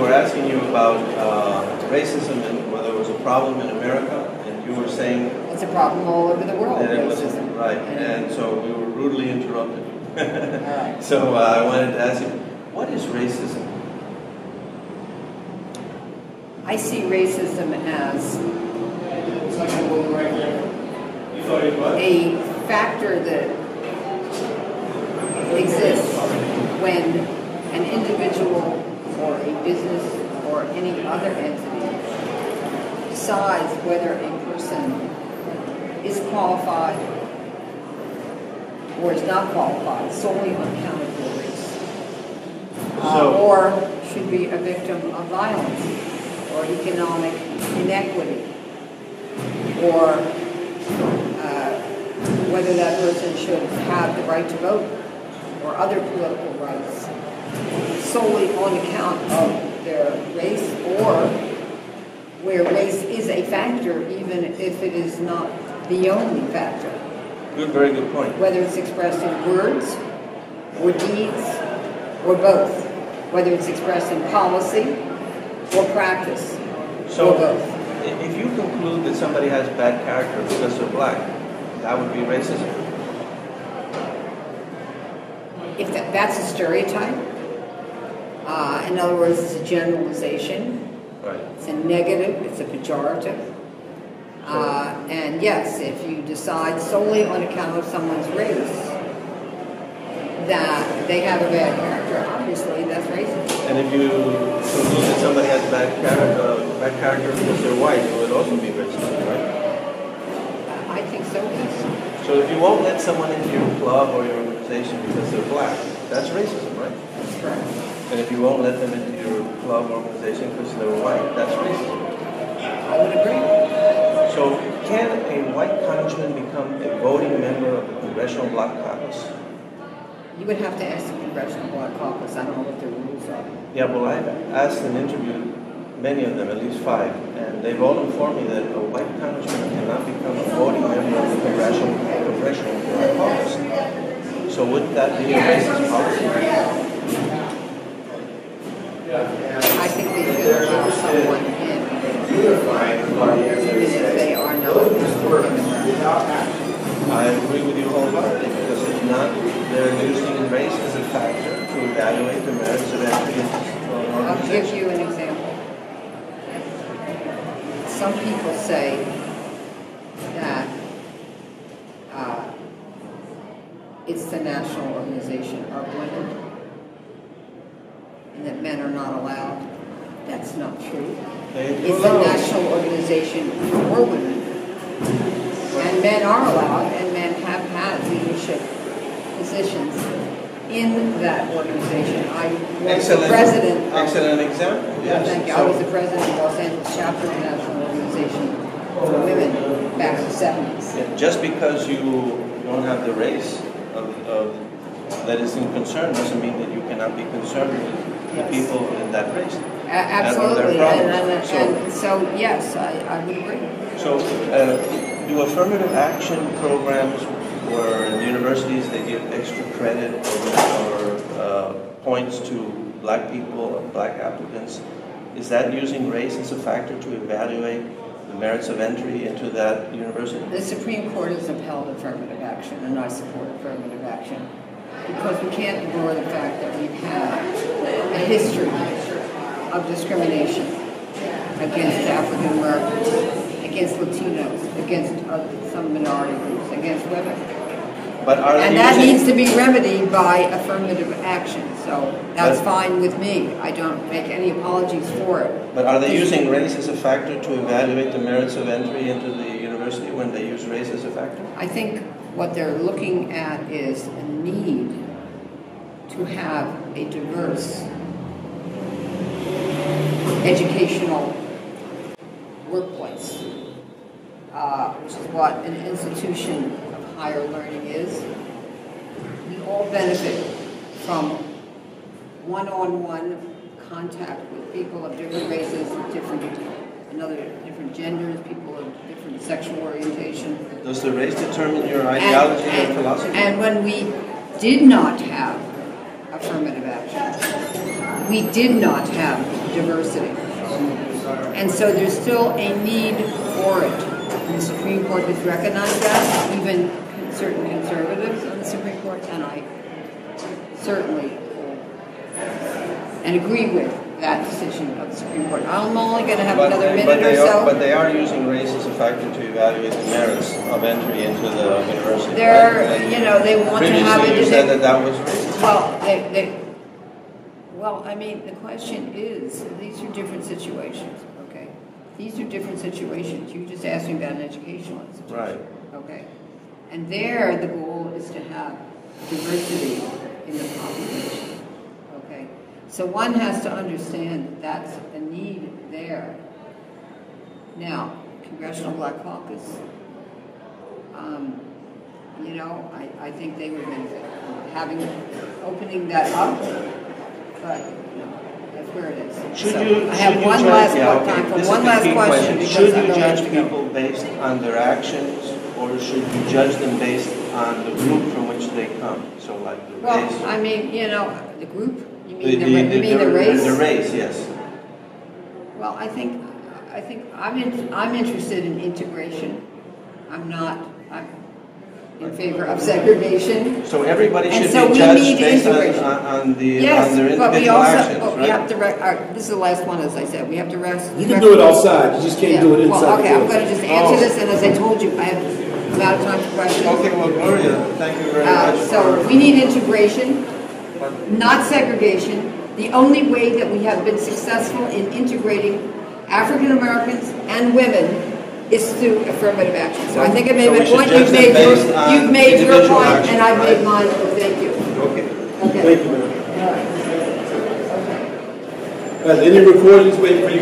were asking you about racism and whether it was a problem in America, and you were saying it's a problem all over the world. That it racism. was, right, and so we were rudely interrupted. All right. So I wanted to ask you, what is racism? I see racism as a factor that exists when an individual or a business or any other entity decides whether a person is qualified or is not qualified solely on account of their race, or should be a victim of violence or economic inequity, or whether that person should have the right to vote or other political rights solely on account of their race, or where race is a factor even if it is not the only factor. Good, very good point. Whether it's expressed in words or deeds or both. Whether it's expressed in policy or practice or both. If you conclude that somebody has bad character because they're black, that would be racism? If that's a stereotype, in other words, it's a generalization, right. It's a negative, it's a pejorative. And yes, if you decide solely on account of someone's race that they have a bad character, obviously that's racist. And if you conclude that somebody has bad character because they're white, it would also be racist, right? I think so, yes. So if you won't let someone into your club or your organization because they're black, that's racism, right? That's correct. And if you won't let them into your club or organization because they're white, that's racism. I would agree. So can a white congressman become a voting member of the Congressional Black Caucus? You would have to ask the Congressional Black Caucus. I don't know what their rules are. Yeah, well, I've asked and interviewed many of them, at least 5, and they've all informed me that a white congressman cannot become a voting member of the Congressional Black Caucus. So wouldn't that be a racist policy? I think they should allow someone in, even if they are not. I agree with you wholeheartedly, because if not, they're using race as a factor to evaluate the merits of entry into an organization. I'll give you an example. Some people say that it's the national organization of women and that men are not allowed. That's not true. It's a national organization for women. And men are allowed, and men have had leadership positions in that organization. I was the president. Excellent example. Yes. Thank you. I was the president of Los Angeles chapter of the National Organization for Women back in the 70s. Yeah, just because you don't have the race that is in concern doesn't mean that you cannot be concerned with the people in that race. Absolutely. And so, yes, I would agree. So, do affirmative action programs where in the universities they give extra credit or points to black people, black applicants, is that using race as a factor to evaluate the merits of entry into that university? The Supreme Court has upheld affirmative action, and I support affirmative action, because we can't ignore the fact that we've had a history of discrimination against African Americans, against Latinos, against some minority groups, against women. And that needs to be remedied by affirmative action. So that's fine with me. I don't make any apologies for it. But are they using race as a factor to evaluate the merits of entry into the university when they use race as a factor? I think what they're looking at is a need to have a diverse educational workplace, which is what an institution of higher learning is. We all benefit from one-on-one contact with people of different races, different genders, people of different sexual orientation. Does the race determine your ideology and philosophy? And when we did not have affirmative action, we did not have diversity. And so there's still a need for it. And the Supreme Court has recognized that, even certain conservatives on the Supreme Court, and I certainly and agree with that decision of the Supreme Court. I'm only going to have another minute or so. But they are using race as a factor to evaluate the merits of entry into the university. They're, right? you know, they want to have it. Previously, you said that was racist. Well, I mean, the question is, these are different situations, okay? These are different situations. You just asked me about an educational institution. Right. Okay. And there, the goal is to have diversity in the population, okay? So one has to understand that that's a need there. Now, Congressional Black Caucus, you know, I think they would benefit from opening that up, but you know, that's where it is. I have one last question. Should you judge people based on their actions, or should you judge them based on the group from which they come? So, like the race. Well, I mean, you know, the group. You mean the race? The race, yes. Well, I think I'm interested in integration. I'm in favor of segregation. So everybody should be judged based on their individual actions, right? We have to. This is the last one, as I said. We have to rest. You can do it outside. You just can't do it inside. Well, okay, I'm going to just answer this, and as I told you, I have I'm out of time for questions. Okay, well, Gloria, thank you very much. So we need integration, not segregation. The only way that we have been successful in integrating African Americans and women is through affirmative action. So I think I made my point. You've made your point, action, and I've made mine. So thank you. Okay. Okay. Thank you, ma'am. All right. Okay. Any recordings waiting for you?